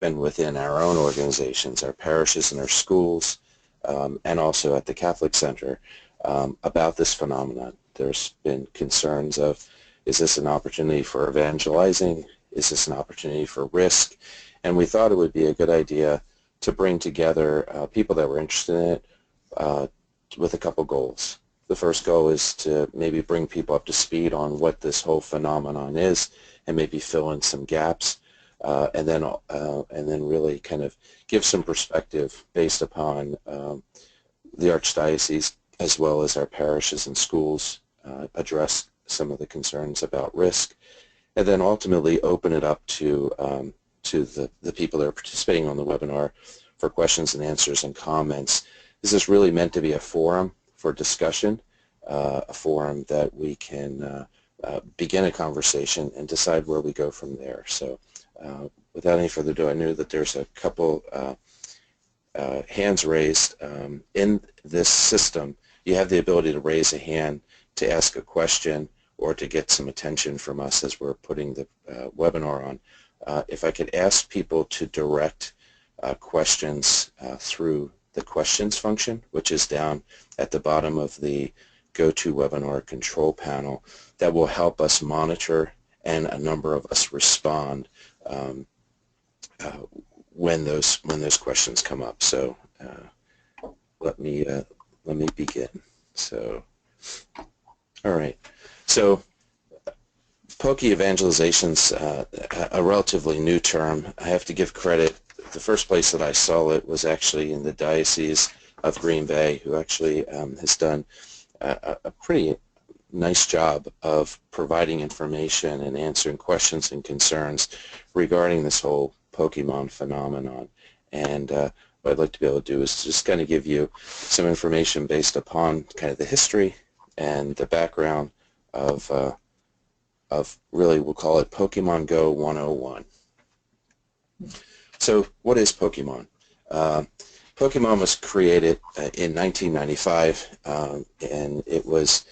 been within our own organizations, our parishes and our schools, and also at the Catholic Center about this phenomenon. There's been concerns of, is this an opportunity for evangelizing? Is this an opportunity for risk? And we thought it would be a good idea to bring together people that were interested in it with a couple goals. The first goal is to maybe bring people up to speed on what this whole phenomenon is and maybe fill in some gaps. And then really kind of give some perspective based upon the Archdiocese as well as our parishes and schools, address some of the concerns about risk, and then ultimately open it up to the people that are participating on the webinar for questions and answers and comments. This is really meant to be a forum for discussion, a forum that we can begin a conversation and decide where we go from there. So without any further ado, I knew that there's a couple hands raised. In this system, you have the ability to raise a hand to ask a question or to get some attention from us as we're putting the webinar on. If I could ask people to direct questions through the questions function, which is down at the bottom of the GoToWebinar control panel, that will help us monitor and a number of us respond when those questions come up. So let me begin. So, all right. So Pokévangelization's a relatively new term. I have to give credit. The first place that I saw it was actually in the Diocese of Green Bay, who actually has done a pretty nice job of providing information and answering questions and concerns regarding this whole Pokemon phenomenon. And what I'd like to be able to do is just kind of give you some information based upon kind of the history and the background of really, we'll call it Pokemon Go 101. So what is Pokemon? Pokemon was created in 1995, and it was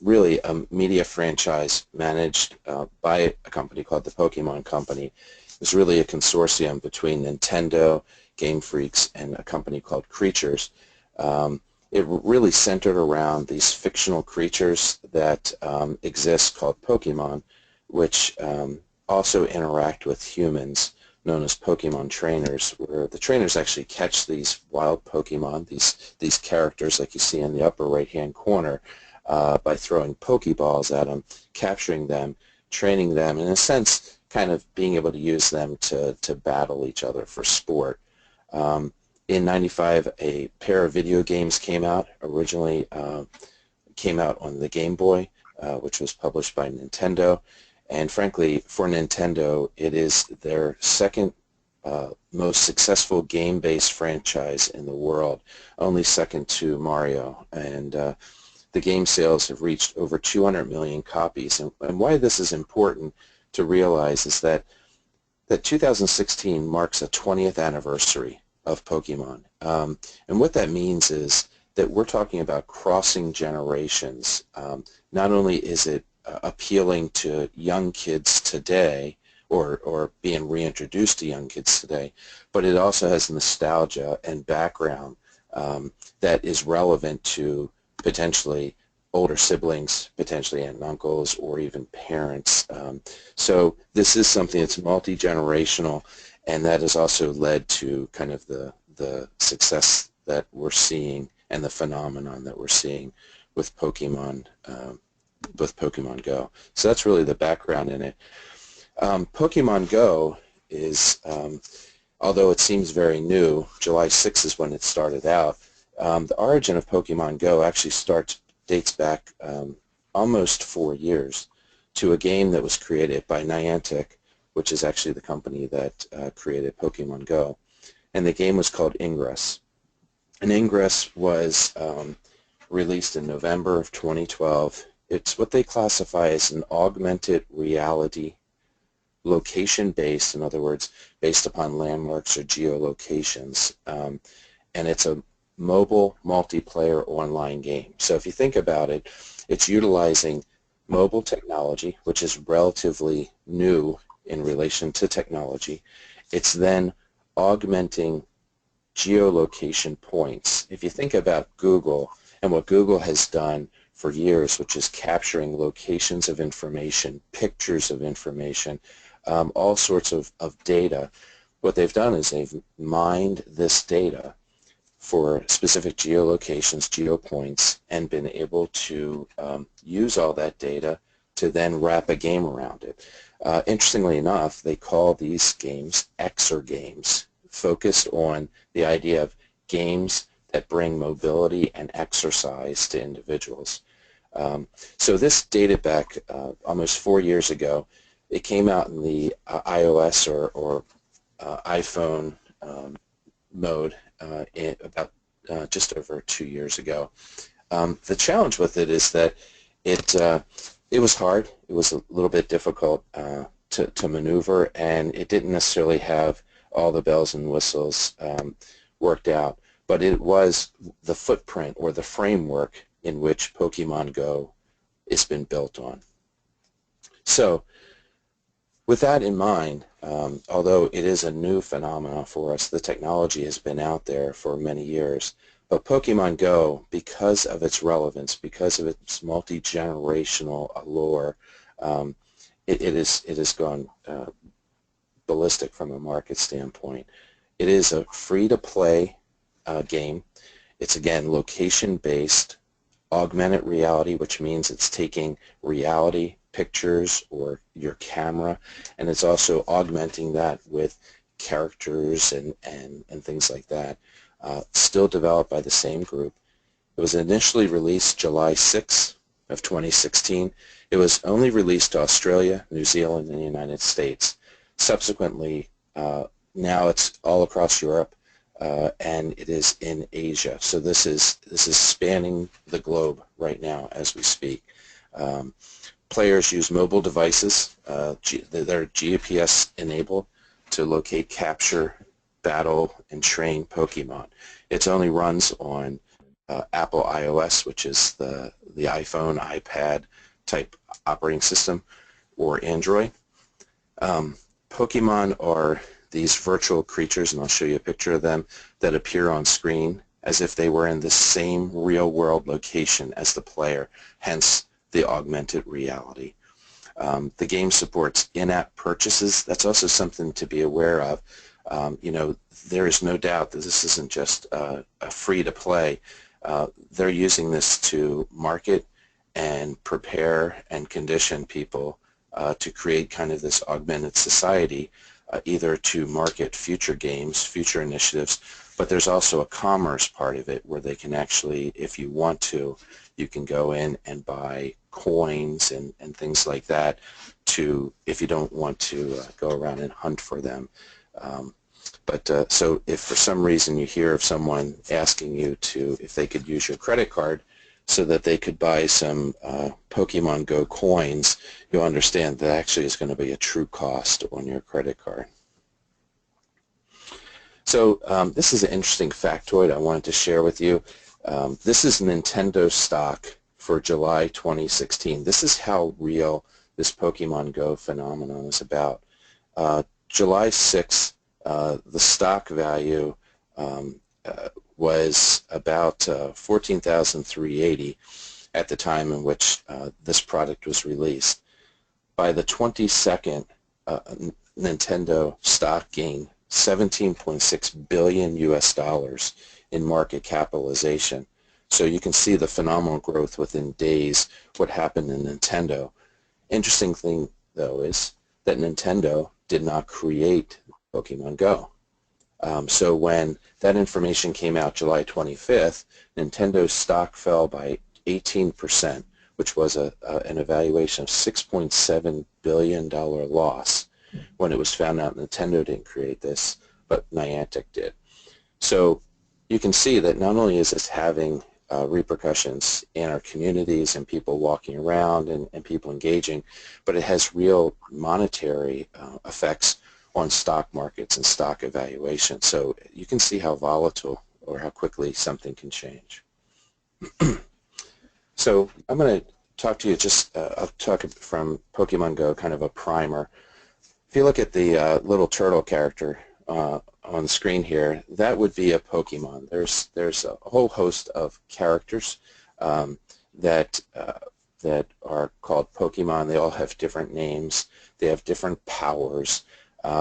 really a media franchise managed by a company called the Pokemon Company. It was really a consortium between Nintendo, Game Freaks, and a company called Creatures. It really centered around these fictional creatures that exist called Pokemon, which also interact with humans, known as Pokemon trainers, where the trainers actually catch these wild Pokemon, these characters like you see in the upper right-hand corner, by throwing Pokeballs at them, capturing them, training them, and in a sense, kind of being able to use them to battle each other for sport. In '95, a pair of video games came out. Originally came out on the Game Boy, which was published by Nintendo. And frankly, for Nintendo, it is their second most successful game-based franchise in the world, only second to Mario. And the game sales have reached over 200 million copies. And why this is important to realize is that 2016 marks a 20th anniversary of Pokemon. And what that means is that we're talking about crossing generations. Not only is it appealing to young kids today, or being reintroduced to young kids today, but it also has nostalgia and background that is relevant to potentially older siblings, potentially aunt and uncles, or even parents. So this is something that's multi-generational, and that has also led to kind of the success that we're seeing and the phenomenon that we're seeing with Pokemon Go. So that's really the background in it. Pokemon Go is, although it seems very new, July 6th is when it started out. The origin of Pokemon Go actually dates back almost 4 years to a game that was created by Niantic, which is actually the company that created Pokemon Go. And the game was called Ingress. And Ingress was released in November of 2012. It's what they classify as an augmented reality, location-based, in other words, based upon landmarks or geolocations. And it's a mobile multiplayer online game. So if you think about it, it's utilizing mobile technology, which is relatively new in relation to technology, it's then augmenting geolocation points. If you think about Google and what Google has done for years, which is capturing locations of information, pictures of information, all sorts of data, what they've done is they've mined this data for specific geolocations, geopoints, and been able to use all that data to then wrap a game around it. Interestingly enough, they call these games exergames, focused on the idea of games that bring mobility and exercise to individuals. So this dated back almost 4 years ago. It came out in the iOS or iPhone mode about just over 2 years ago. The challenge with it is that it was hard. It was a little bit difficult to maneuver, and it didn't necessarily have all the bells and whistles worked out. But it was the footprint or the framework in which Pokemon Go has been built on. So with that in mind, although it is a new phenomenon for us, the technology has been out there for many years. But Pokemon Go, because of its relevance, because of its multi-generational allure, it has gone ballistic from a market standpoint. It is a free-to-play game. It's, again, location-based, augmented reality, which means it's taking reality pictures or your camera, and it's also augmenting that with characters and things like that. Still developed by the same group. It was initially released July 6th of 2016. It was only released to Australia, New Zealand, and the United States. Subsequently, now it's all across Europe, and it is in Asia. So this is spanning the globe right now as we speak. Players use mobile devices that are GPS enabled to locate, capture, battle, and train Pokemon. It only runs on Apple iOS, which is the iPhone, iPad type operating system, or Android. Pokemon are these virtual creatures, and I'll show you a picture of them, that appear on screen as if they were in the same real-world location as the player, hence the augmented reality. The game supports in-app purchases. That's also something to be aware of. You know, there is no doubt that this isn't just a free-to-play. They're using this to market and prepare and condition people to create kind of this augmented society, either to market future games, future initiatives, but there's also a commerce part of it where they can actually, if you want to, you can go in and buy coins and things like that to, if you don't want to go around and hunt for them. So if for some reason you hear of someone asking you to, if they could use your credit card so that they could buy some Pokemon Go coins, you'll understand that actually is going to be a true cost on your credit card. So this is an interesting factoid I wanted to share with you. This is Nintendo stock for July 2016. This is how real this Pokemon Go phenomenon is about. July 6th, the stock value was about $14,380 at the time in which this product was released. By the 22nd, Nintendo stock gained $17.6 billion US in market capitalization. So you can see the phenomenal growth within days, what happened in Nintendo. Interesting thing, though, is that Nintendo did not create Pokemon Go. So when that information came out July 25th, Nintendo's stock fell by 18%, which was an evaluation of $6.7 billion loss when it was found out Nintendo didn't create this, but Niantic did. So you can see that not only is this having repercussions in our communities and people walking around and people engaging, but it has real monetary effects on stock markets and stock evaluation. So you can see how volatile or how quickly something can change. So I'm going to talk to you just, I'll talk from Pokemon Go, kind of a primer. If you look at the little turtle character on the screen here, that would be a Pokemon. There's a whole host of characters that are called Pokemon. They all have different names. They have different powers.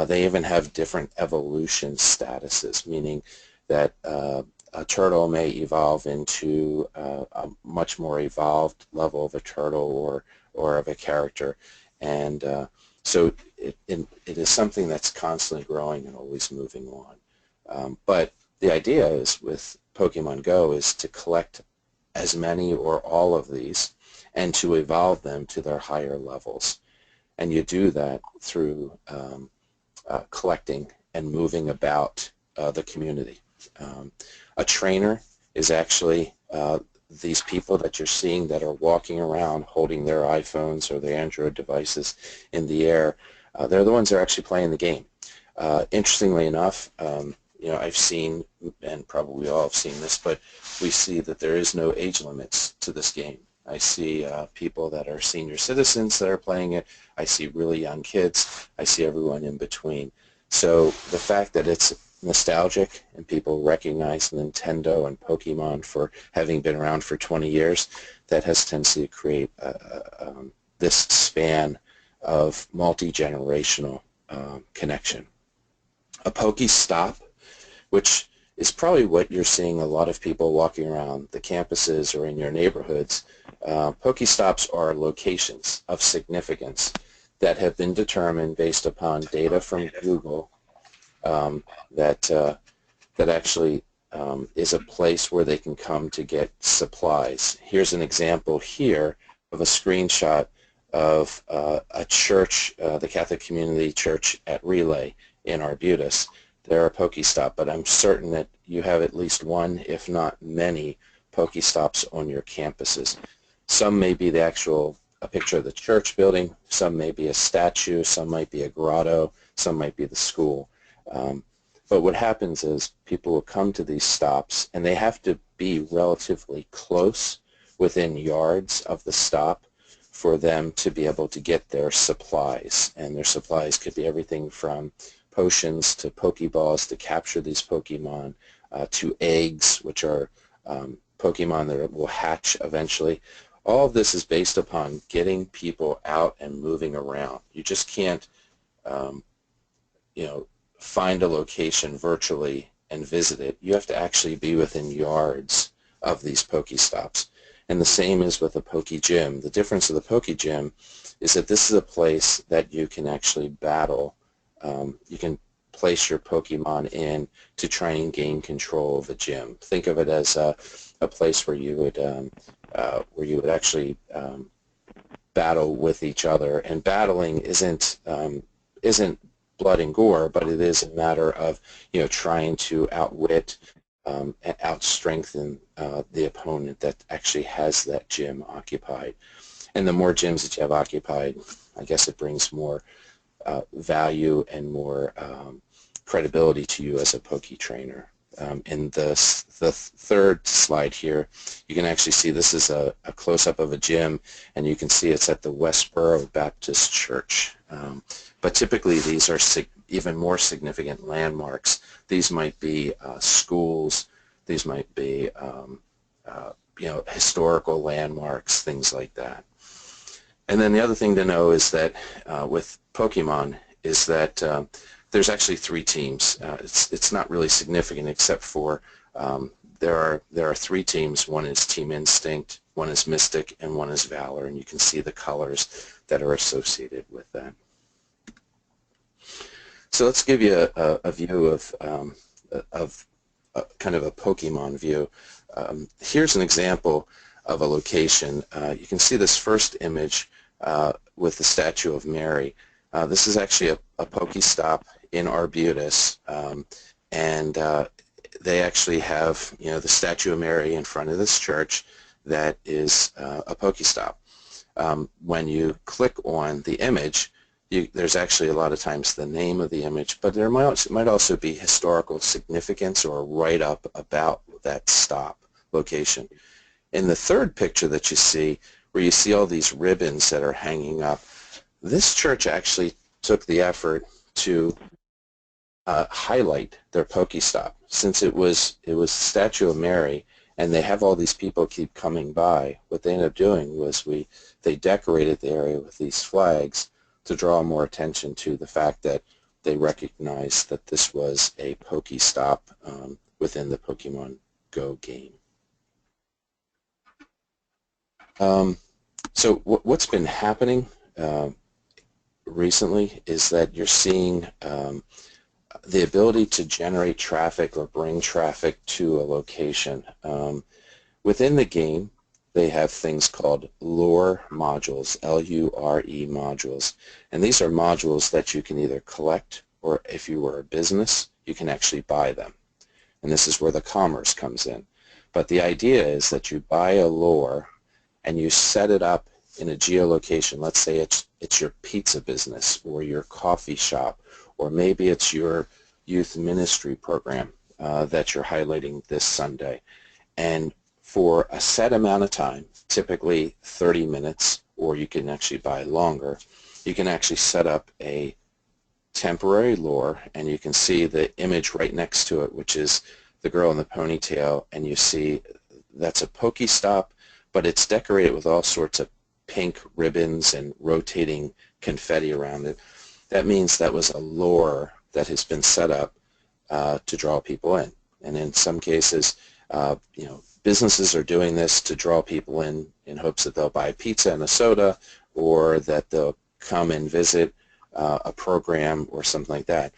They even have different evolution statuses, meaning that a turtle may evolve into a much more evolved level of a turtle or of a character, and so it is something that's constantly growing and always moving on. But the idea is with Pokemon Go is to collect as many or all of these and to evolve them to their higher levels. And you do that through collecting and moving about the community. A trainer is actually these people that you're seeing that are walking around holding their iPhones or their Android devices in the air. They're the ones that are actually playing the game. Interestingly enough, I've seen, and probably all have seen this, but we see that there is no age limits to this game. I see people that are senior citizens that are playing it. I see really young kids. I see everyone in between. So the fact that it's nostalgic and people recognize Nintendo and Pokemon for having been around for 20 years, that has tendency to create this span of multi-generational connection. A Pokestop, which is probably what you're seeing a lot of people walking around the campuses or in your neighborhoods. Pokestops are locations of significance that have been determined based upon data from Google that actually is a place where they can come to get supplies. Here's an example here of a screenshot of a church, the Catholic Community Church at Relay in Arbutus. They're a Pokestop, but I'm certain that you have at least one, if not many, Pokestops on your campuses. Some may be a picture of the church building, some may be a statue, some might be a grotto, some might be the school. But what happens is people will come to these stops, and they have to be relatively close, within yards of the stop, for them to be able to get their supplies. And their supplies could be everything from potions to Pokeballs to capture these Pokemon, to eggs, which are Pokemon that will hatch eventually. All of this is based upon getting people out and moving around. You just can't, find a location virtually and visit it. You have to actually be within yards of these Pokestops. And the same is with a Pokegym. The difference of the Pokegym is that this is a place that you can actually battle. You can place your Pokemon in to try and gain control of the gym. Think of it as a place where you would actually battle with each other. And battling isn't blood and gore, but it is a matter of trying to outwit and outstrengthen the opponent that actually has that gym occupied. And the more gyms that you have occupied, I guess it brings more value and more credibility to you as a Poke trainer. In the third slide here, you can actually see this is a close-up of a gym, and you can see it's at the Westboro Baptist Church. But typically these are even more significant landmarks. These might be schools, these might be historical landmarks, things like that. And then the other thing to know is that with Pokemon is that there's actually 3 teams. It's not really significant except for there are 3 teams. One is Team Instinct, one is Mystic, and one is Valor, and you can see the colors that are associated with that. So let's give you a view of kind of a Pokemon view. Here's an example of a location. You can see this first image with the statue of Mary. This is actually a Pokestop in Arbutus, and they actually have the statue of Mary in front of this church that is a Pokestop. When you click on the image, there's actually a lot of times the name of the image, but there might also be historical significance or a write-up about that stop location. In the third picture that you see, where you see all these ribbons that are hanging up, this church actually took the effort to highlight their Pokestop. Since it was Statue of Mary, and they have all these people keep coming by, what they ended up doing was they decorated the area with these flags to draw more attention to the fact that they recognized that this was a Pokestop within the Pokemon Go game. So what's been happening recently is that you're seeing the ability to generate traffic or bring traffic to a location. Within the game, they have things called lure modules, L-U-R-E modules. And these are modules that you can either collect, or if you were a business, you can actually buy them. And this is where the commerce comes in. But the idea is that you buy a lure and you set it up in a geolocation. Let's say it's your pizza business or your coffee shop, or maybe it's your youth ministry program that you're highlighting this Sunday. And for a set amount of time, typically 30 minutes, or you can actually buy longer, you can actually set up a temporary lure, and you can see the image right next to it, which is the girl in the ponytail, and you see that's a Pokestop, but it's decorated with all sorts of pink ribbons and rotating confetti around it. That means that was a lure that has been set up to draw people in. And in some cases, businesses are doing this to draw people in hopes that they'll buy pizza and a soda, or that they'll come and visit a program or something like that.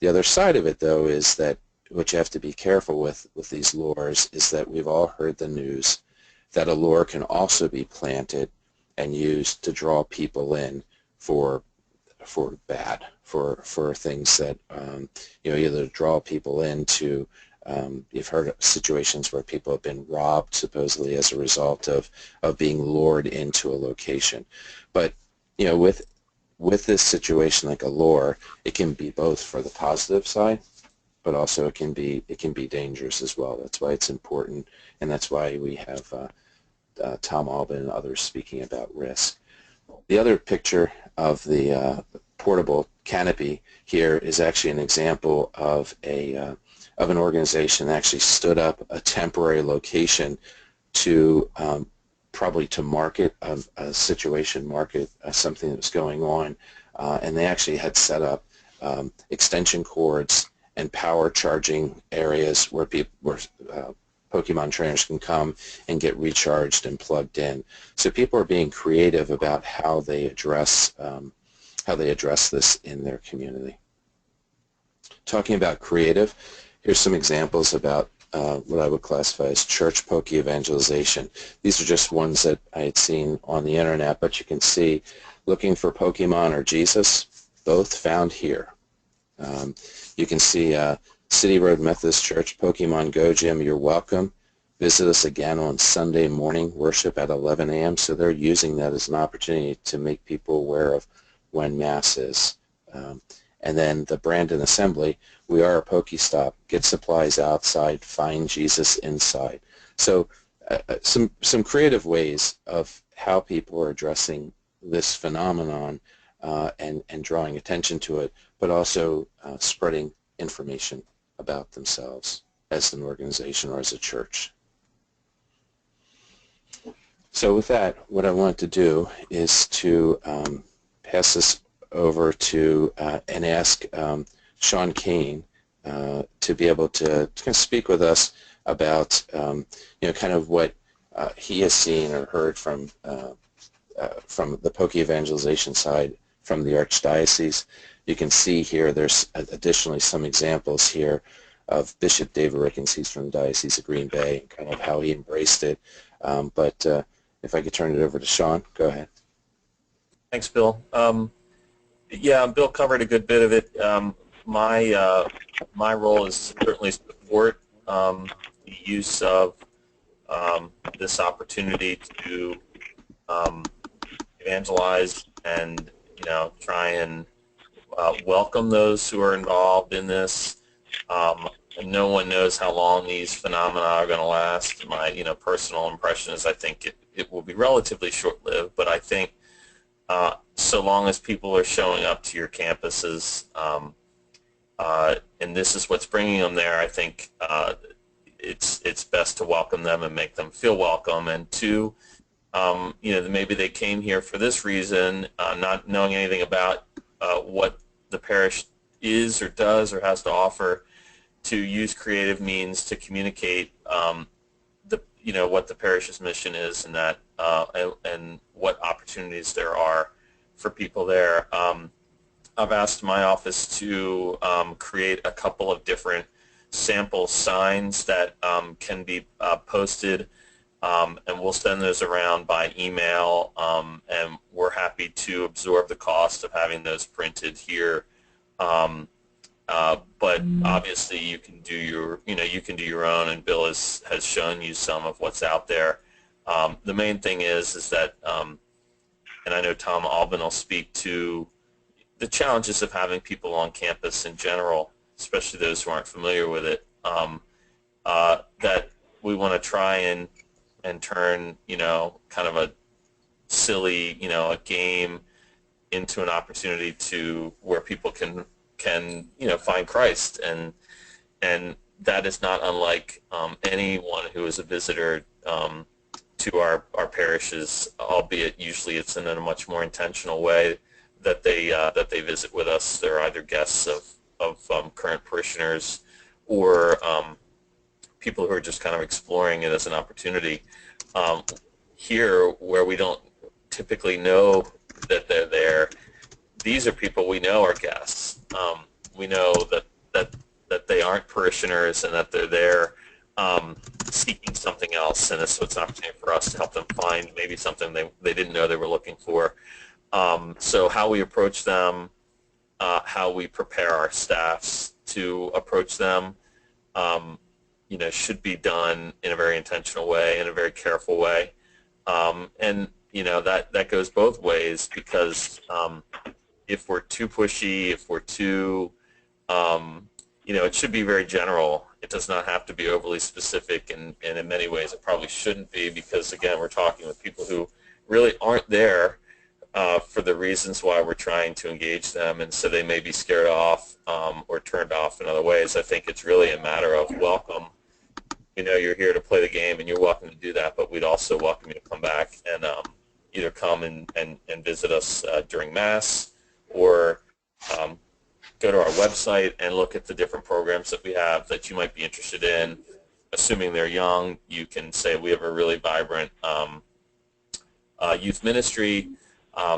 The other side of it, though, is that what you have to be careful with these lures is that we've all heard the news that a lure can also be planted and used to draw people in for things that either draw people into. You've heard of situations where people have been robbed supposedly as a result of being lured into a location. But with this situation like a lure, it can be both for the positive side, but also it can be dangerous as well. That's why it's important, and that's why we have Tom Albin and others speaking about risk. The other picture of the portable canopy here is actually an example of an organization that actually stood up a temporary location to probably to market a situation, something that was going on, and they actually had set up extension cords and power charging areas where Pokemon trainers can come and get recharged and plugged in. So people are being creative about how they address this in their community. Talking about creative, here's some examples about what I would classify as church Pokévangelization. These are just ones that I had seen on the internet, but you can see looking for Pokemon or Jesus, both found here. You can see City Road Methodist Church, Pokemon Go Gym, you're welcome. Visit us again on Sunday morning, worship at 11 a.m. So they're using that as an opportunity to make people aware of when Mass is. And then the Brandon Assembly, we are a Pokestop, get supplies outside, find Jesus inside. So some creative ways of how people are addressing this phenomenon and drawing attention to it, but also spreading information about themselves as an organization or as a church. So with that, what I want to do is to pass this over to and ask Sean Kane to be able to kind of speak with us about kind of what he has seen or heard from the Pokévangelization side from the Archdiocese. You can see here there's additionally some examples here of Bishop David Rickens. He's from the Diocese of Green Bay, and kind of how he embraced it. But if I could turn it over to Sean, go ahead. Thanks, Bill. Yeah, Bill covered a good bit of it. My role is certainly support the use of this opportunity to evangelize and try and welcome those who are involved in this. And no one knows how long these phenomena are going to last. My personal impression is I think it will be relatively short-lived, but I think so long as people are showing up to your campuses, and this is what's bringing them there, I think it's best to welcome them and make them feel welcome. And two, maybe they came here for this reason, not knowing anything about what the parish is or does or has to offer, to use creative means to communicate what the parish's mission is, and that and what opportunities there are for people there. I've asked my office to create a couple of different sample signs that can be posted, and we'll send those around by email, and we're happy to absorb the cost of having those printed here. But obviously you can do your own, and Bill has shown you some of what's out there. The main thing is that, and I know Tom Albin will speak to the challenges of having people on campus in general, especially those who aren't familiar with it, that we want to try and turn, kind of a silly, a game into an opportunity to where people can find Christ, and that is not unlike anyone who is a visitor to our parishes, albeit usually it's in a much more intentional way that they visit with us. They're either guests of current parishioners or people who are just kind of exploring it as an opportunity. Here, where we don't typically know that they're there, these are people we know are guests. We know that they aren't parishioners and that they're there seeking something else, and so it's an opportunity for us to help them find maybe something they didn't know they were looking for. So how we approach them, how we prepare our staffs to approach them, should be done in a very intentional way, in a very careful way. And that goes both ways, because if we're too pushy, if we're too, it should be very general. It does not have to be overly specific, and in many ways it probably shouldn't be, because again, we're talking with people who really aren't there for the reasons why we're trying to engage them, and so they may be scared off or turned off in other ways. I think it's really a matter of welcome. You're here to play the game, and you're welcome to do that, but we'd also welcome you to come back and either come and visit us during Mass, or go to our website and look at the different programs that we have that you might be interested in. Assuming they're young, you can say we have a really vibrant youth ministry.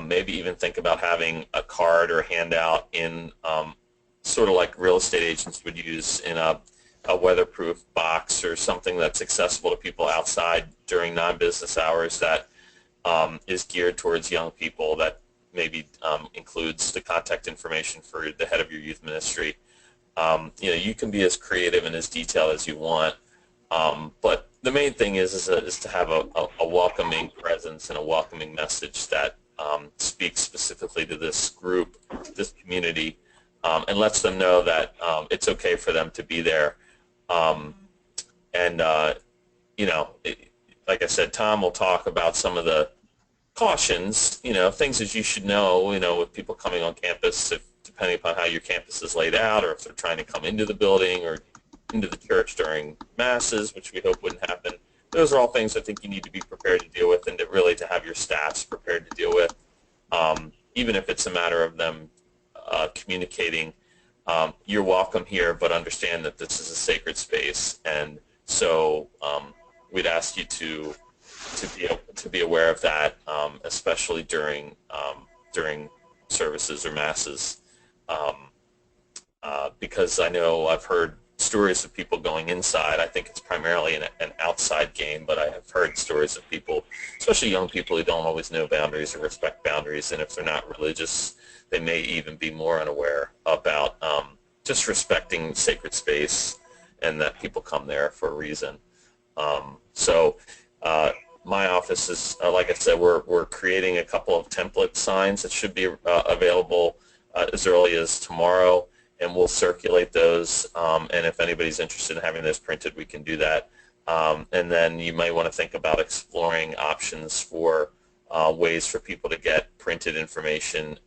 Maybe even think about having a card or handout in sort of like real estate agents would use, in a weatherproof box or something that's accessible to people outside during non-business hours, that is geared towards young people, that maybe includes the contact information for the head of your youth ministry. You can be as creative and as detailed as you want, but the main thing is to have a welcoming presence and a welcoming message that speaks specifically to this group, this community, and lets them know that it's okay for them to be there. Like I said, Tom will talk about some of the cautions, things that you should know, with people coming on campus, depending upon how your campus is laid out, or if they're trying to come into the building or into the church during Masses, which we hope wouldn't happen. Those are all things I think you need to be prepared to deal with, and really to have your staffs prepared to deal with, even if it's a matter of them communicating, you're welcome here, but understand that this is a sacred space, and so we'd ask you to be aware of that, especially during services or Masses, because I know I've heard stories of people going inside. I think it's primarily an outside game, but I have heard stories of people, especially young people, who don't always know boundaries or respect boundaries, and if they're not religious, they may even be more unaware about just respecting sacred space, and that people come there for a reason. My office is, like I said, we're creating a couple of template signs that should be available as early as tomorrow, and we'll circulate those, and if anybody's interested in having those printed, we can do that. And then you might want to think about exploring options for ways for people to get printed information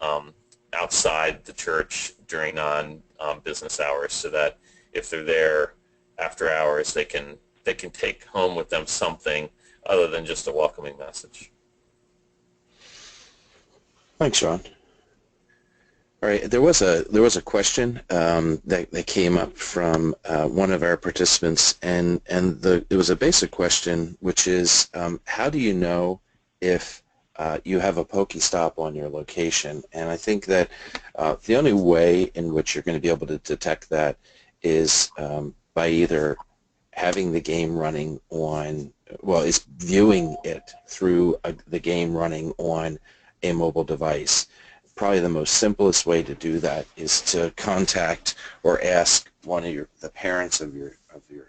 outside the church during non-business hours, so that if they're there after hours, they can take home with them something other than just a welcoming message. Thanks, Sean. All right, there was a question that came up from one of our participants, and it was a basic question, which is how do you know if you have a Pokestop on your location? And I think that the only way in which you're going to be able to detect that is by either having the game running on, well, it's viewing it through the game running on a mobile device. Probably the most simplest way to do that is to contact or ask one of the parents of your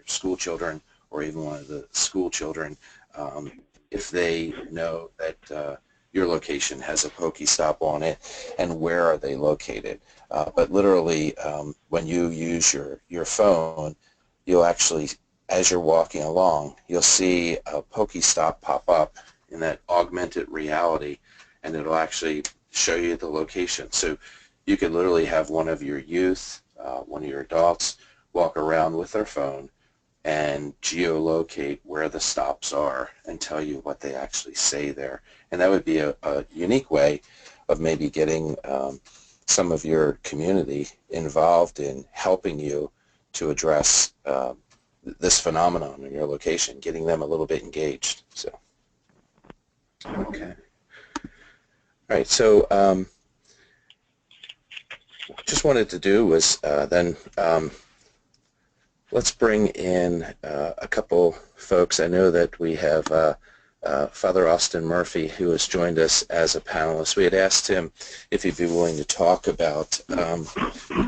school children, or even one of the school children, if they know that your location has a Pokestop on it, and where are they located. But literally, when you use your phone, you'll actually, as you're walking along, you'll see a Pokestop pop up in that augmented reality, and it'll actually show you the location. So you could literally have one of your youth, one of your adults, walk around with their phone and geolocate where the stops are and tell you what they actually say there. And that would be a unique way of maybe getting some of your community involved in helping you to address this phenomenon in your location, getting them a little bit engaged. So, okay. All right, so just wanted to do was then let's bring in a couple folks. I know that we have Father Austin Murphy, who has joined us as a panelist. We had asked him if he'd be willing to talk about kind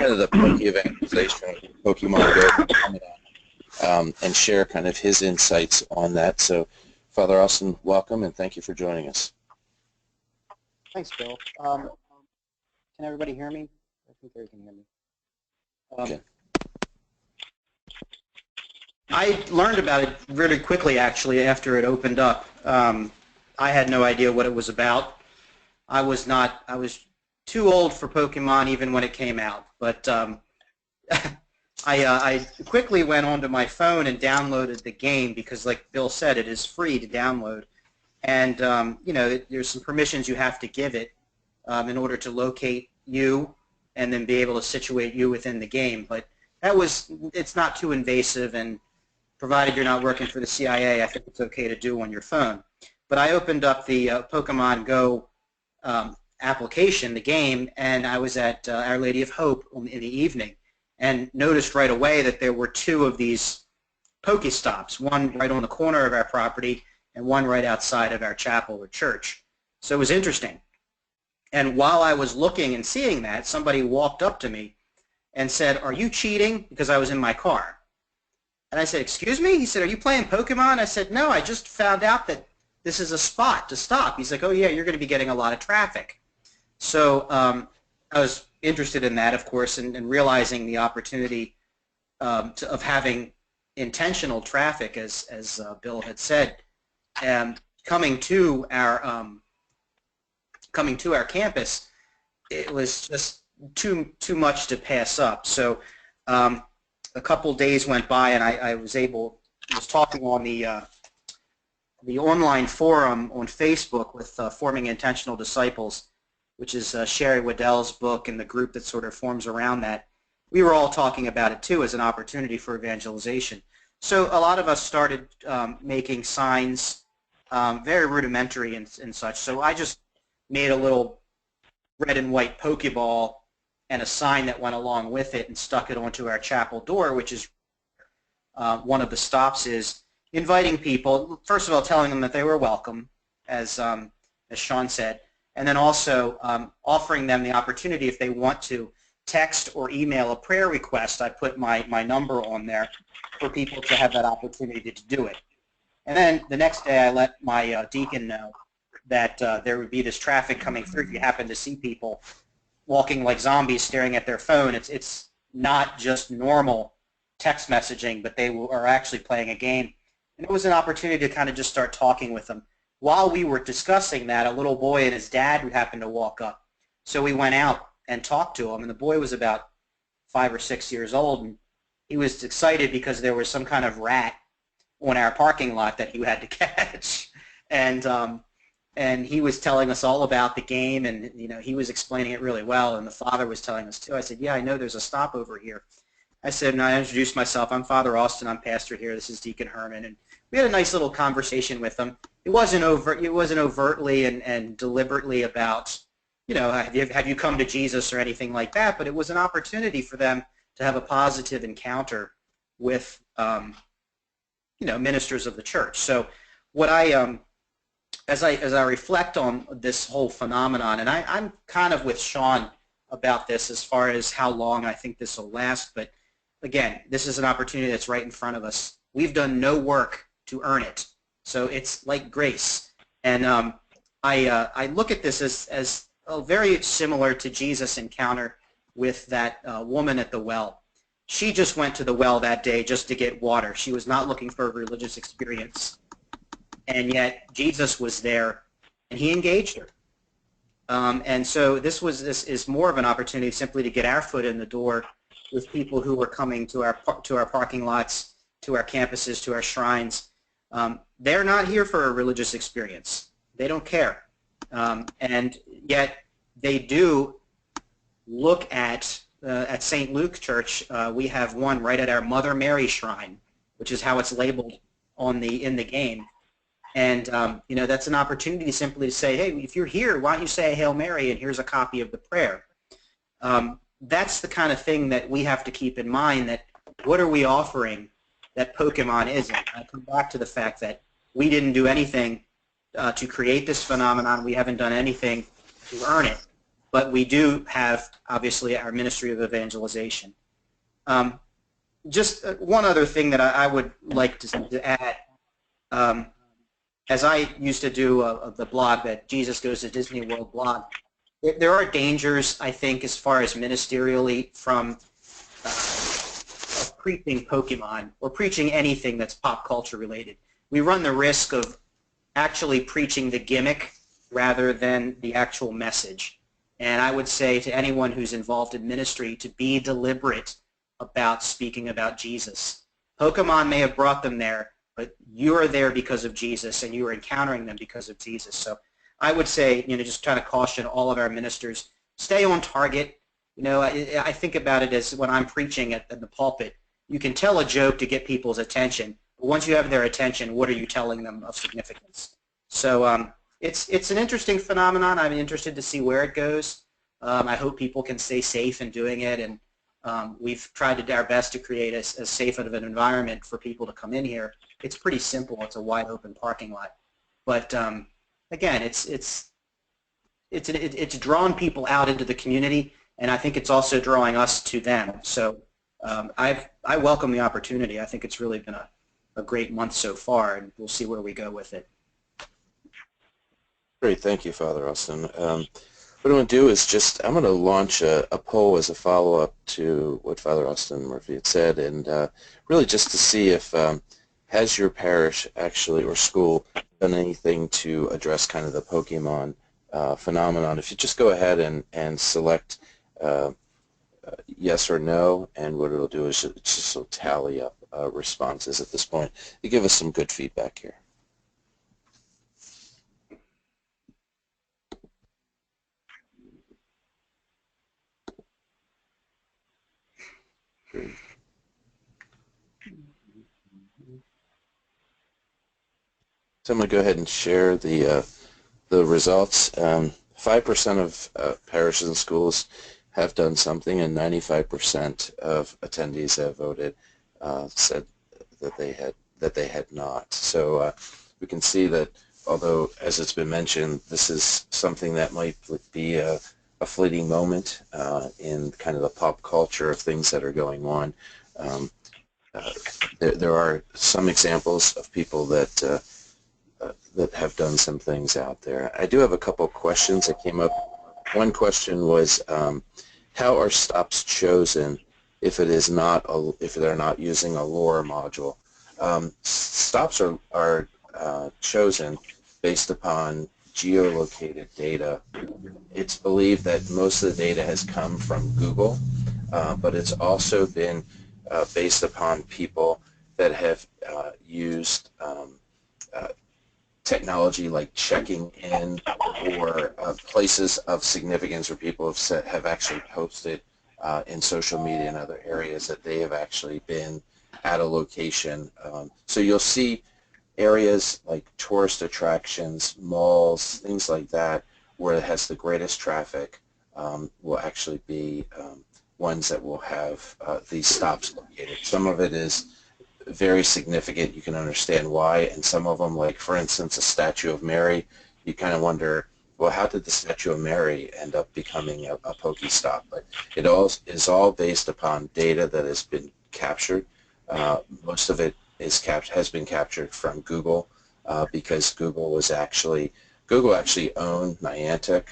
of the Pokévangelization Pokemon Go phenomenon, and share kind of his insights on that. So, Father Austin, welcome, and thank you for joining us. Thanks, Bill. Can everybody hear me? I think they can hear me. Okay. I learned about it really quickly, actually, after it opened up. I had no idea what it was about. I was too old for Pokemon even when it came out, but I quickly went onto my phone and downloaded the game because, like Bill said, it is free to download. And, you know, there's some permissions you have to give it in order to locate you and then be able to situate you within the game. But it's not too invasive, and provided you're not working for the CIA, I think it's okay to do on your phone. But I opened up the Pokemon Go application, the game, and I was at Our Lady of Hope in the evening and noticed right away that there were two of these Pokestops, one right on the corner of our property and one right outside of our chapel or church. So it was interesting. And while I was looking and seeing that, somebody walked up to me and said, "Are you cheating?" Because I was in my car. And I said, "Excuse me?" He said, "Are you playing Pokemon?" I said, "No, I just found out that this is a spot to stop." He's like, "Oh yeah, you're going to be getting a lot of traffic." So I was interested in that, of course, and realizing the opportunity of having intentional traffic, as Bill had said, coming to our campus. It was just too much to pass up. So a couple days went by, and I was talking on the online forum on Facebook with Forming Intentional Disciples, which is Sherry Waddell's book and the group that sort of forms around that. We were all talking about it too as an opportunity for evangelization. So a lot of us started making signs, very rudimentary and such. So I just made a little red and white Pokeball and a sign that went along with it and stuck it onto our chapel door, which is one of the stops, is inviting people, first of all telling them that they were welcome, as Sean said, and then also offering them the opportunity, if they want to, text or email a prayer request. I put my number on there for people to have that opportunity to do it. And then the next day I let my deacon know that there would be this traffic coming through. If you happen to see people walking like zombies staring at their phone, it's not just normal text messaging, but they are actually playing a game. And it was an opportunity to kind of just start talking with them. while we were discussing that, a little boy and his dad happened to walk up. So we went out and talked to him, and the boy was about 5 or 6 years old, and he was excited because there was some kind of rat on our parking lot that he had to catch. And he was telling us all about the game, and he was explaining it really well, and the father was telling us too. I said, yeah, I know there's a stop over here. I said, and I introduced myself. I'm Father Austin. I'm pastor here. This is Deacon Herman. And we had a nice little conversation with them. It wasn't overtly and deliberately about, have you come to Jesus or anything like that, but it was an opportunity for them to have a positive encounter with, ministers of the church. So what as I reflect on this whole phenomenon, and I'm kind of with Sean about this as far as how long I think this will last, but again, this is an opportunity that's right in front of us. We've done no work to earn it, so it's like grace. And I look at this as very similar to Jesus' encounter with that woman at the well. She just went to the well that day just to get water. She was not looking for a religious experience. And yet Jesus was there, and he engaged her. And so this is more of an opportunity simply to get our foot in the door with people who are coming to our parking lots, to our campuses, to our shrines. They're not here for a religious experience. They don't care. And yet they do look at St. Luke Church. We have one right at our Mother Mary shrine, which is how it's labeled in the game. And, that's an opportunity simply to say, hey, if you're here, why don't you say a Hail Mary, and here's a copy of the prayer. That's the kind of thing that we have to keep in mind, that what are we offering that Pokemon isn't? I come back to the fact that we didn't do anything to create this phenomenon. We haven't done anything to earn it. But we do have, obviously, our Ministry of Evangelization. Just one other thing that I would like to add. As I used to do the blog, that Jesus Goes to Disney World blog, there are dangers, I think, as far as ministerially from preaching Pokemon or preaching anything that's pop culture related. We run the risk of actually preaching the gimmick rather than the actual message. And I would say to anyone who's involved in ministry to be deliberate about speaking about Jesus. Pokemon may have brought them there, but you are there because of Jesus, and you are encountering them because of Jesus. So I would say, just trying to caution all of our ministers, stay on target. I think about it as when I'm preaching at the pulpit, you can tell a joke to get people's attention, but once you have their attention, what are you telling them of significance? So it's an interesting phenomenon. I'm interested to see where it goes. I hope people can stay safe in doing it, and we've tried to do our best to create as safe of an environment for people to come in here. It's pretty simple. It's a wide open parking lot, but again, it's drawn people out into the community, and I think it's also drawing us to them. So I welcome the opportunity. I think it's really been a great month so far, and we'll see where we go with it. Great, thank you, Father Austin. What I'm going to do is I'm going to launch a poll as a follow-up to what Father Austin Murphy had said, and really just to see if has your parish actually or school done anything to address kind of the Pokemon phenomenon. If you just go ahead and select yes or no, and what it'll do is it just will tally up responses at this point. You give us some good feedback here. Great. So I'm going to go ahead and share the results. 5% of parishes and schools have done something, and 95% of attendees that voted said that they had not. So we can see that, although, as it's been mentioned, this is something that might be a fleeting moment in kind of the pop culture of things that are going on. There are some examples of people that have done some things out there. I do have a couple of questions that came up. One question was, how are stops chosen if they're not using a lore module? Stops are chosen based upon geolocated data. It's believed that most of the data has come from Google, but it's also been based upon people that have used technology like checking in, or places of significance where people have actually posted in social media and other areas that they have actually been at a location. So you'll see areas like tourist attractions, malls, things like that, where it has the greatest traffic, will actually be ones that will have these stops located. Some of it is very significant. You can understand why, and some of them, like for instance, a statue of Mary, you kind of wonder, well, how did the statue of Mary end up becoming a Pokestop? But it all is all based upon data that has been captured. Most of it has been captured from Google, because Google actually owned Niantic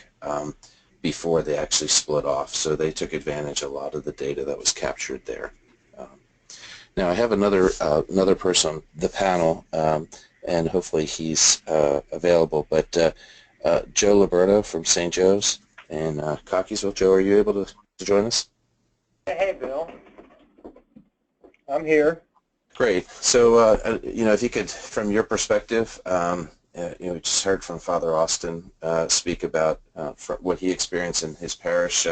before they actually split off, so they took advantage of a lot of the data that was captured there. Now I have another person on the panel, and hopefully he's available. But Joe Liberto from St. Joe's in Cockeysville. Joe, are you able to join us? Hey, Bill. I'm here. Great. So if you could, from your perspective, we just heard from Father Austin speak about what he experienced in his parish.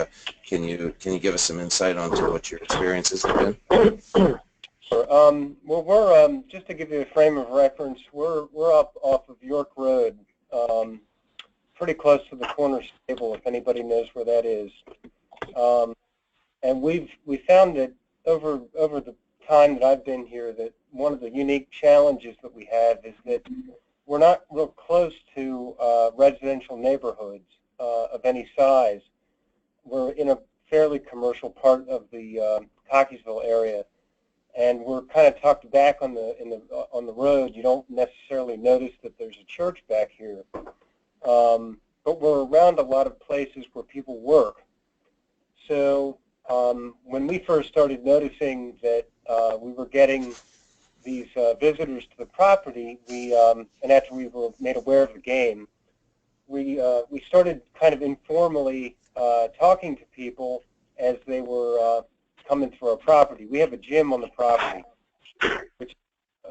Can you give us some insight onto what your experiences have been? Sure. Well, we're just to give you a frame of reference, we're up off of York Road, pretty close to the corner stable, if anybody knows where that is. And we found that over the time that I've been here, that one of the unique challenges that we have is that we're not real close to residential neighborhoods of any size. We're in a fairly commercial part of the Cockeysville area, and we're kind of tucked back on the road. You don't necessarily notice that there's a church back here, but we're around a lot of places where people work. So when we first started noticing that we were getting these visitors to the property, and after we were made aware of the game, we started kind of informally talking to people as they were coming through our property. We have a gym on the property, which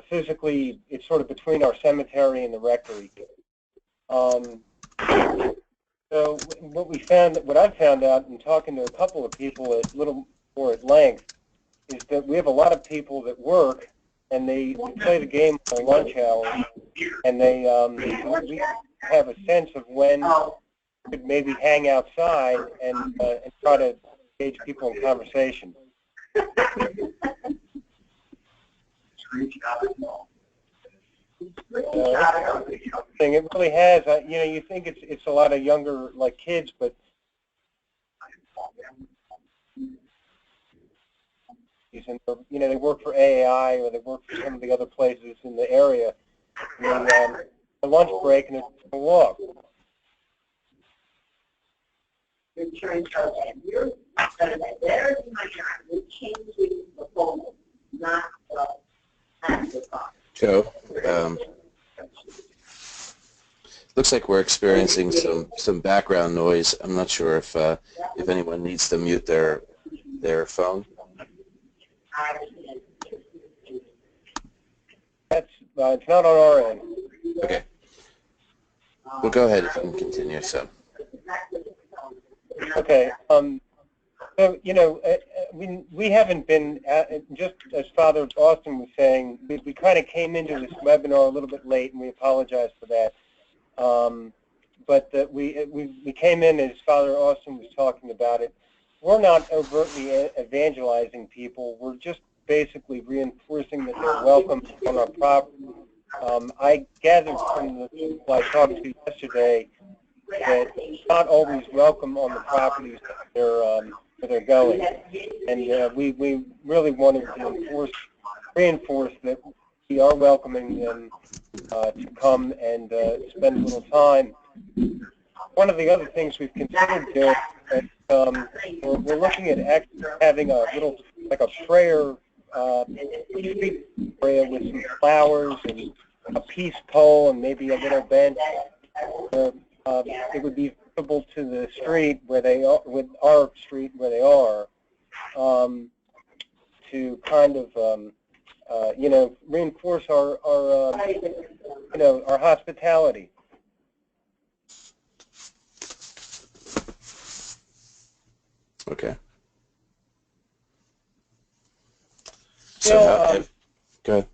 physically it's sort of between our cemetery and the rectory. So what I've found out in talking to a couple of people a little more at length is that we have a lot of people that work and they play the game on their lunch hour, and we have a sense of when we could maybe hang outside and try to engage people in conversation. It really has. You think it's a lot of younger like kids, but and they work for AAI or they work for some of the other places in the area. And a lunch break and a walk. Joe, looks like we're experiencing some background noise. I'm not sure if anyone needs to mute their phone. It's not on our end. Okay. Well, go ahead and continue. So. Okay. So we haven't been just as Father Austin was saying. We kind of came into this webinar a little bit late, and we apologize for that. But we came in as Father Austin was talking about it. We're not overtly evangelizing people. We're just basically reinforcing that they're welcome on our property. I gathered from the people I talked to yesterday that it's not always welcome on the properties that they're going, and we really wanted to reinforce that we are welcoming them to come and spend a little time. One of the other things we've considered doing is we're looking at actually having a little, like a prayer retreat area with some flowers and a peace pole and maybe a little bench. It would be visible to the street where they are, with our street where they are, to kind of reinforce our our hospitality. Okay. So go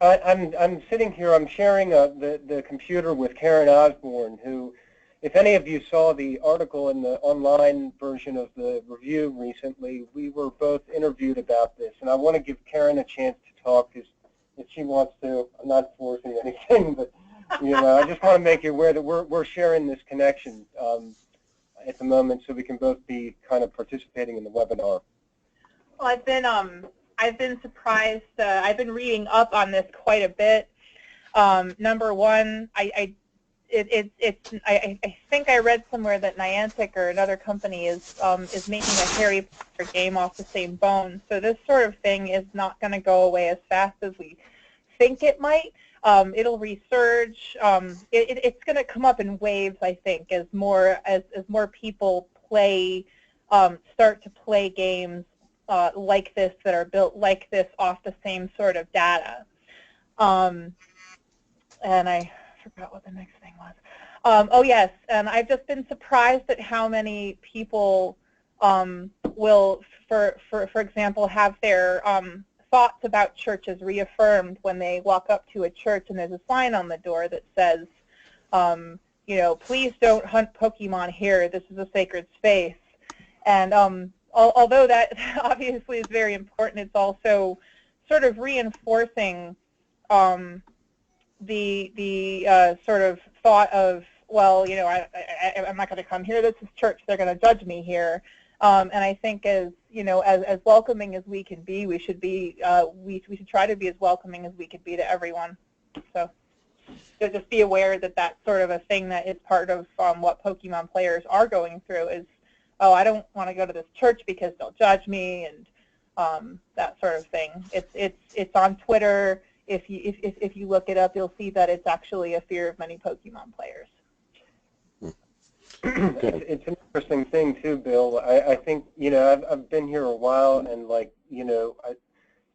ahead. I'm sitting here. I'm sharing the computer with Karen Osborne, who, if any of you saw the article in the online version of the review recently, we were both interviewed about this, and I want to give Karen a chance to talk if she wants to. I'm not forcing anything, but I just want to make you aware that we're sharing this connection at the moment, so we can both be kind of participating in the webinar. Well, I've been surprised. I've been reading up on this quite a bit. Number one, I think I read somewhere that Niantic or another company is making a Harry Potter game off the same bone. So this sort of thing is not going to go away as fast as we think it might. It'll resurge. It's going to come up in waves, I think, as more people start to play games like this that are built like this off the same sort of data. And I forgot what the next thing was. Oh yes, and I've just been surprised at how many people will, for example, have their thoughts about churches reaffirmed when they walk up to a church and there's a sign on the door that says, please don't hunt Pokemon here. This is a sacred space. And although that obviously is very important, it's also sort of reinforcing the sort of thought of, well, I'm not going to come here. This is church. They're going to judge me here. And I think as welcoming as we can be, we should try to be as welcoming as we could be to everyone. So just be aware that that's sort of a thing that is part of what Pokemon players are going through is, oh, I don't want to go to this church because they'll judge me, and that sort of thing. It's on Twitter. If you look it up, you'll see that it's actually a fear of many Pokemon players. It's an interesting thing too, Bill. I think I've been here a while, and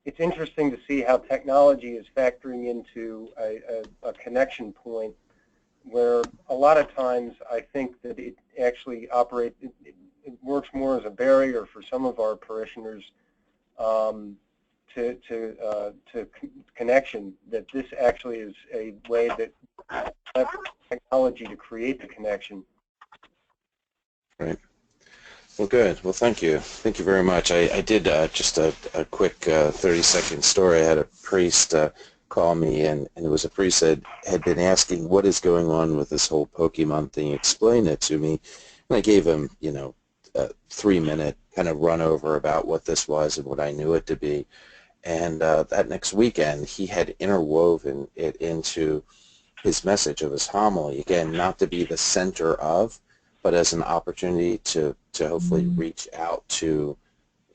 it's interesting to see how technology is factoring into a connection point, where a lot of times I think that it actually operates. It works more as a barrier for some of our parishioners to connection. That this actually is a way that technology to create the connection. Right. Well, good. Well, thank you. Thank you very much. I did just a quick 30-second story. I had a priest call me, and it was a priest that had been asking, what is going on with this whole Pokemon thing? Explain it to me. And I gave him, a 3-minute kind of run over about what this was and what I knew it to be. And that next weekend, he had interwoven it into his message of his homily. Again, not to be the center of, but as an opportunity to hopefully reach out to,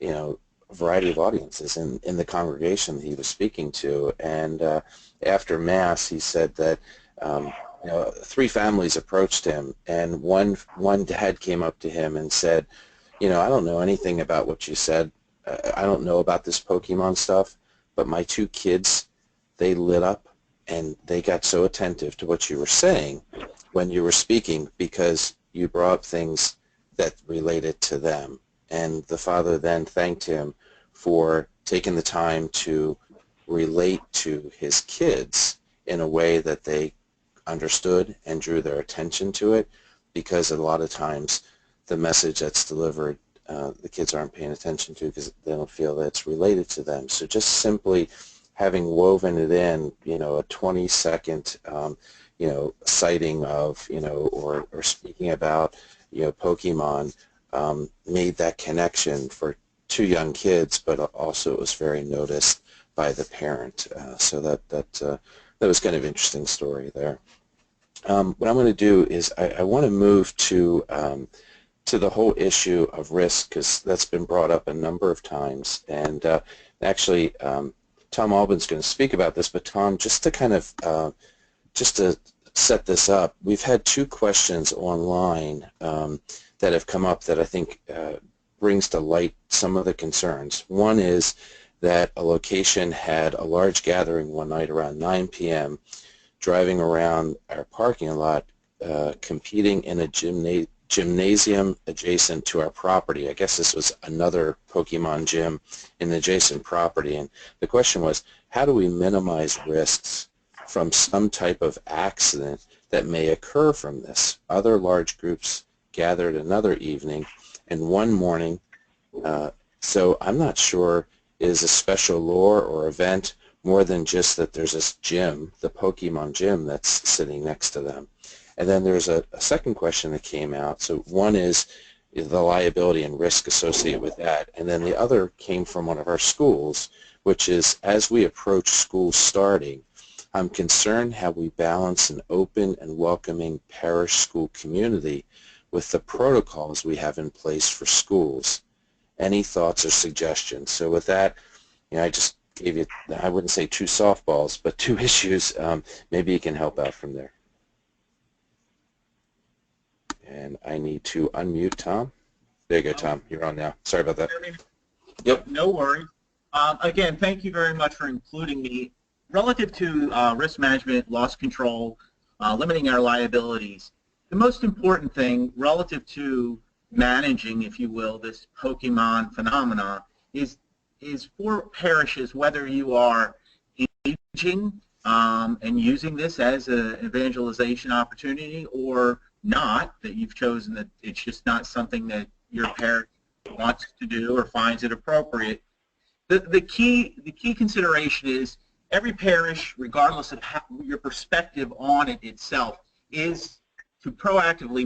a variety of audiences in the congregation that he was speaking to. And after Mass, he said that 3 families approached him, and one dad came up to him and said, I don't know anything about what you said. I don't know about this Pokemon stuff, but my 2 kids, they lit up, and they got so attentive to what you were saying when you were speaking because you brought up things that related to them. And the father then thanked him for taking the time to relate to his kids in a way that they understood and drew their attention to it, because a lot of times the message that's delivered the kids aren't paying attention to because they don't feel that it's related to them. So just simply having woven it in, a 20-second citing of, or speaking about, Pokemon, made that connection for 2 young kids, but also it was very noticed by the parent. So that was kind of an interesting story there. What I'm going to do is I want to move to the whole issue of risk, because that's been brought up a number of times. And actually, Tom Albin's going to speak about this, but Tom, just to kind of just to set this up, we've had 2 questions online that have come up that I think brings to light some of the concerns. One is that a location had a large gathering one night around 9 p.m. driving around our parking lot, competing in a gymnasium adjacent to our property. I guess this was another Pokemon gym in the adjacent property. And the question was, how do we minimize risks from some type of accident that may occur from this? Other large groups gathered another evening and one morning. So I'm not sure, is a special lure or event more than just that there's this gym, the Pokemon gym, that's sitting next to them. And then there's a second question that came out. So one is the liability and risk associated with that. And then the other came from one of our schools, which is, as we approach school starting, I'm concerned how we balance an open and welcoming parish school community with the protocols we have in place for schools. Any thoughts or suggestions? So with that, I just gave you, I wouldn't say 2 softballs, but 2 issues. Maybe you can help out from there. And I need to unmute Tom. There you go, Tom. You're on now. Sorry about that. Yep. No worries. Again, thank you very much for including me. Relative to risk management, loss control, limiting our liabilities, the most important thing relative to managing, if you will, this Pokemon phenomena is for parishes, whether you are engaging and using this as an evangelization opportunity or not, that you've chosen that it's just not something that your parish wants to do or finds it appropriate. The key consideration is every parish, regardless of how, your perspective on it itself, is to proactively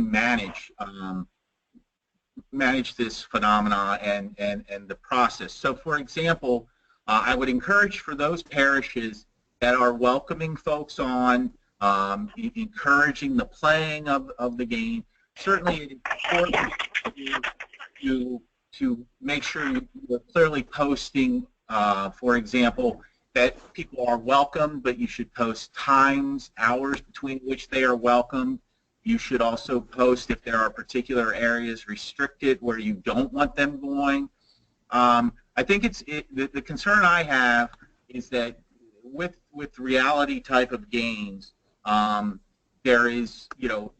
manage this phenomena and the process. So, for example, I would encourage for those parishes that are welcoming folks on, encouraging the playing of the game. Certainly, it is important to make sure you're clearly posting, for example, that people are welcome, but you should post times, hours between which they are welcome. You should also post if there are particular areas restricted where you don't want them going. I think the concern I have is that with reality type of games, there is,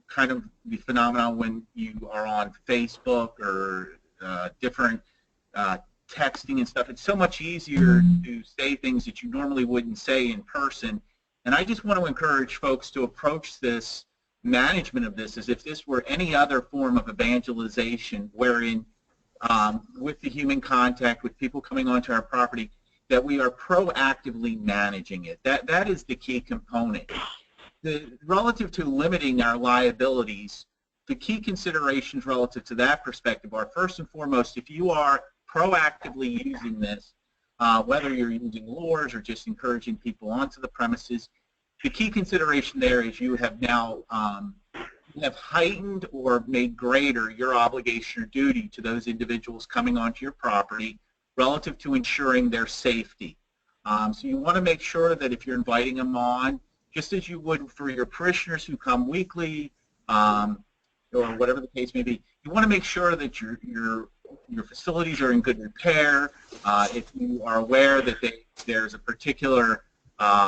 kind of the phenomenon when you are on Facebook or different texting and stuff. It's so much easier to say things that you normally wouldn't say in person. And I just want to encourage folks to approach this management of this as if this were any other form of evangelization, wherein with the human contact, with people coming onto our property, that we are proactively managing it. That is the key component. Relative to limiting our liabilities, the key considerations relative to that perspective are, first and foremost, if you are proactively using this, whether you're using lures or just encouraging people onto the premises, the key consideration there is you have now have heightened or made greater your obligation or duty to those individuals coming onto your property relative to ensuring their safety. So you want to make sure that if you're inviting them on, just as you would for your parishioners who come weekly, or whatever the case may be, you want to make sure that your facilities are in good repair. If you are aware that there's a particular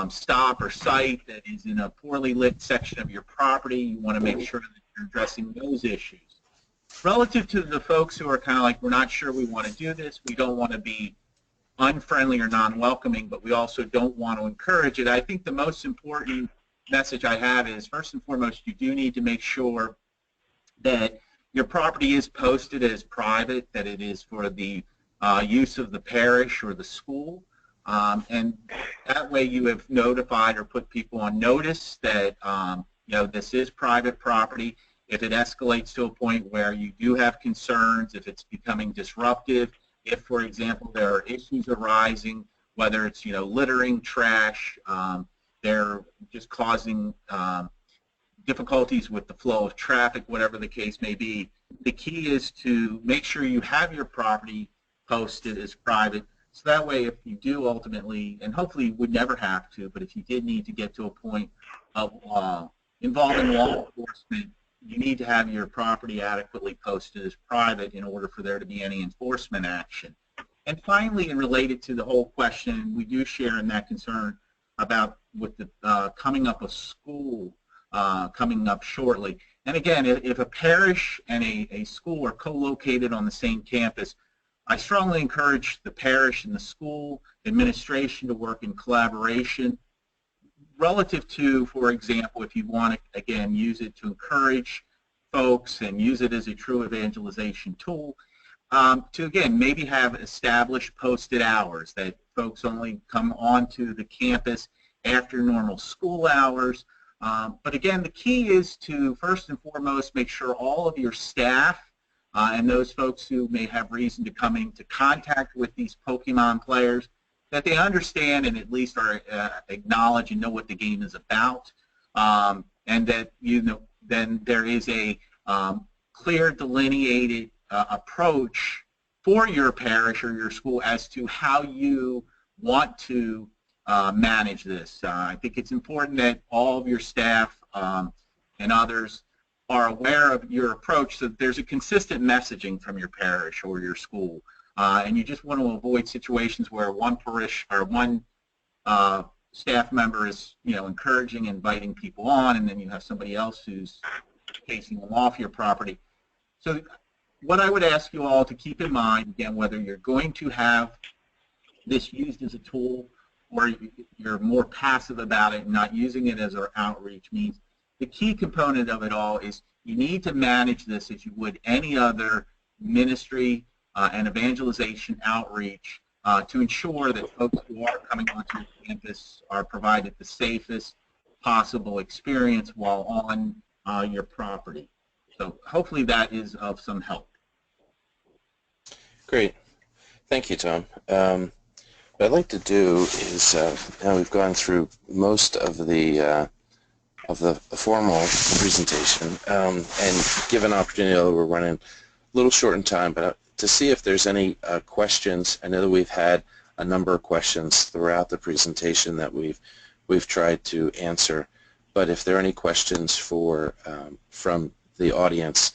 stop or site that is in a poorly lit section of your property, you want to make sure that you're addressing those issues. Relative to the folks who are kind of like, we're not sure we want to do this, we don't want to be unfriendly or non-welcoming, but we also don't want to encourage it, I think the most important message I have is, first and foremost, you do need to make sure that your property is posted as private, that it is for the use of the parish or the school, and that way you have notified or put people on notice that this is private property. If it escalates to a point where you do have concerns, if it's becoming disruptive, if, for example, there are issues arising, whether it's littering, trash, they're just causing difficulties with the flow of traffic, whatever the case may be. The key is to make sure you have your property posted as private So that way, if you do ultimately, and hopefully you would never have to, but if you did need to get to a point of involving law enforcement, you need to have your property adequately posted as private in order for there to be any enforcement action. And finally, and related to the whole question, we do share in that concern about with the coming up of school coming up shortly. And again, if a parish and a school are co-located on the same campus, I strongly encourage the parish and the school administration to work in collaboration relative to, for example, if you want to, again, use it to encourage folks and use it as a true evangelization tool, to, again, maybe have established posted hours that folks only come onto the campus after normal school hours. But again, the key is to, first and foremost, make sure all of your staff and those folks who may have reason to come into contact with these Pokemon players, that they understand and at least are acknowledge and know what the game is about, and that then there is a clear delineated approach for your parish or your school as to how you want to manage this. I think it's important that all of your staff and others are aware of your approach so that there's a consistent messaging from your parish or your school. And you just want to avoid situations where one parish or one staff member is, encouraging, inviting people on, and then you have somebody else who's chasing them off your property. So what I would ask you all to keep in mind, again, whether you're going to have this used as a tool or you're more passive about it and not using it as our outreach, means the key component of it all is you need to manage this as you would any other ministry and evangelization outreach to ensure that folks who are coming onto your campus are provided the safest possible experience while on your property. So hopefully that is of some help. Great. Thank you, Tom. What I'd like to do is, now we've gone through most of the formal presentation, and given opportunity, we're running a little short in time, but to see if there's any questions. I know that we've had a number of questions throughout the presentation that we've tried to answer, but if there are any questions from the audience,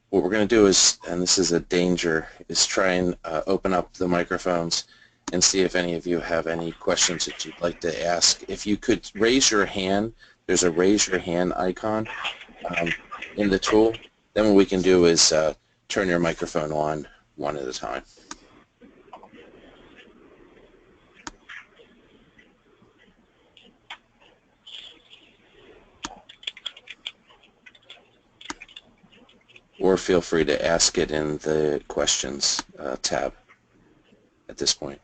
what we're going to do is, and this is a danger, is try and open up the microphones and see if any of you have any questions that you'd like to ask. If you could raise your hand, there's a raise your hand icon in the tool. Then what we can do is turn your microphone on one at a time. Or feel free to ask it in the questions tab at this point.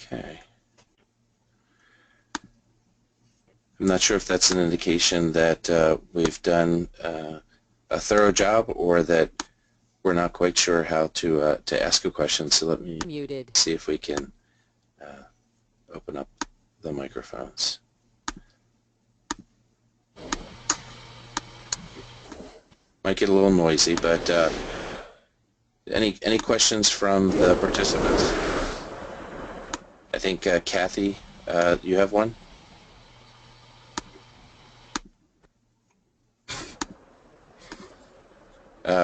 Okay. I'm not sure if that's an indication that we've done a thorough job or that we're not quite sure how to ask a question. So let me see if we can open up the microphones. Might get a little noisy, but any questions from the participants? I think Kathy, you have one?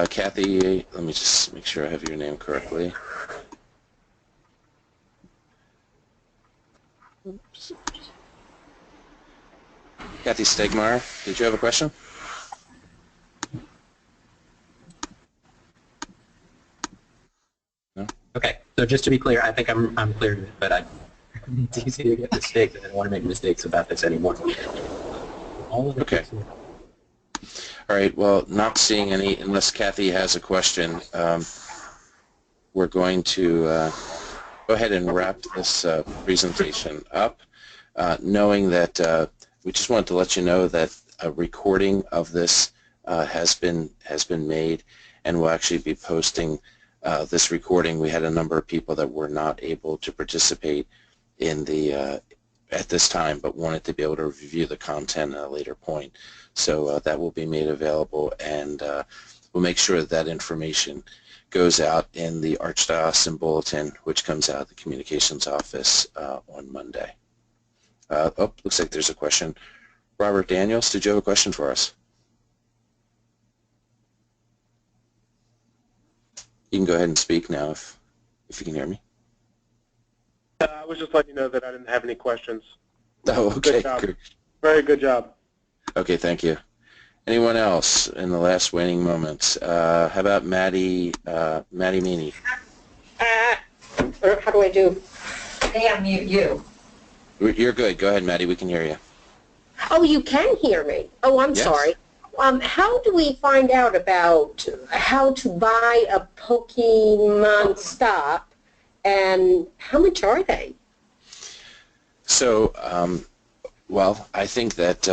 Kathy, let me just make sure I have your name correctly. Oops. Kathy Stegmeyer, did you have a question? No? Okay, so just to be clear, I think I'm clear, but it's easy to get mistakes, and I don't want to make mistakes about this anymore. Okay. All right, well, not seeing any, unless Kathy has a question, we're going to go ahead and wrap this presentation up, knowing that we just wanted to let you know that a recording of this has been made, and we'll actually be posting this recording. We had a number of people that were not able to participate in the at this time, but wanted to be able to review the content at a later point. So that will be made available, and we'll make sure that information goes out in the Archdiocesan Bulletin, which comes out of the Communications Office on Monday. Oh, looks like there's a question. Robert Daniels, did you have a question for us? You can go ahead and speak now if you can hear me. I was just letting you know that I didn't have any questions. Oh, okay. Good job. Very good job. Okay, thank you. Anyone else in the last waning moments? How about Maddie Meany? How do I do? They unmute you. You're good. Go ahead, Maddie. We can hear you. Oh, you can hear me. Oh, I'm Yes. sorry. How do we find out about how to buy a Pokemon Stop, and how much are they? So, well, I think that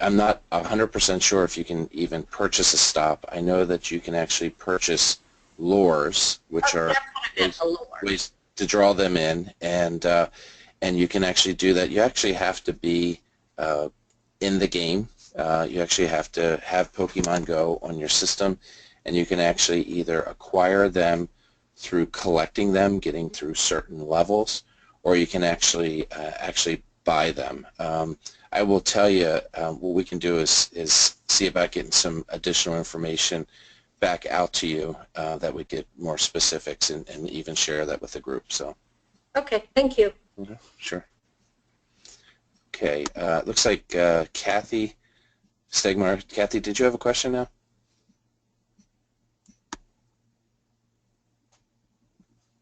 I'm not 100% sure if you can even purchase a stop. I know that you can actually purchase lures, which are ways to draw them in, and you can actually do that. You actually have to be in the game. You actually have to have Pokemon Go on your system, and you can actually either acquire them through collecting them, getting through certain levels, or you can actually buy them. I will tell you what we can do is see about getting some additional information back out to you that would get more specifics and even share that with the group. So. Okay, thank you. Sure. Okay, looks like Kathy Stegmar. Kathy, did you have a question now?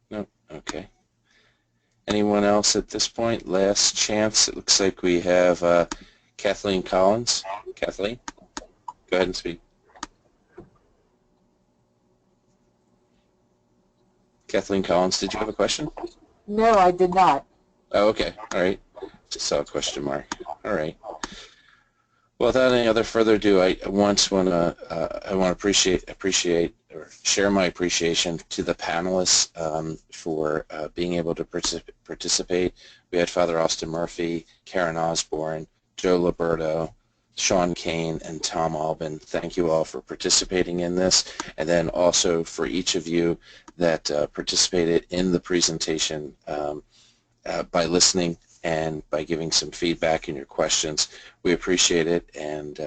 No? Okay. Anyone else at this point? Last chance. It looks like we have Kathleen Collins. Kathleen, go ahead and speak. Kathleen Collins, did you have a question? No, I did not. Oh, okay. All right. Just saw a question mark. All right. Well, without any other further ado, I want to appreciate or share my appreciation to the panelists for being able to participate. We had Father Austin Murphy, Karen Osborne, Joe Liberto, Sean Kane, and Tom Albin. Thank you all for participating in this, and then also for each of you that participated in the presentation by listening and by giving some feedback and your questions. We appreciate it, and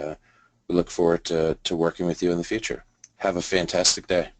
we look forward to working with you in the future. Have a fantastic day.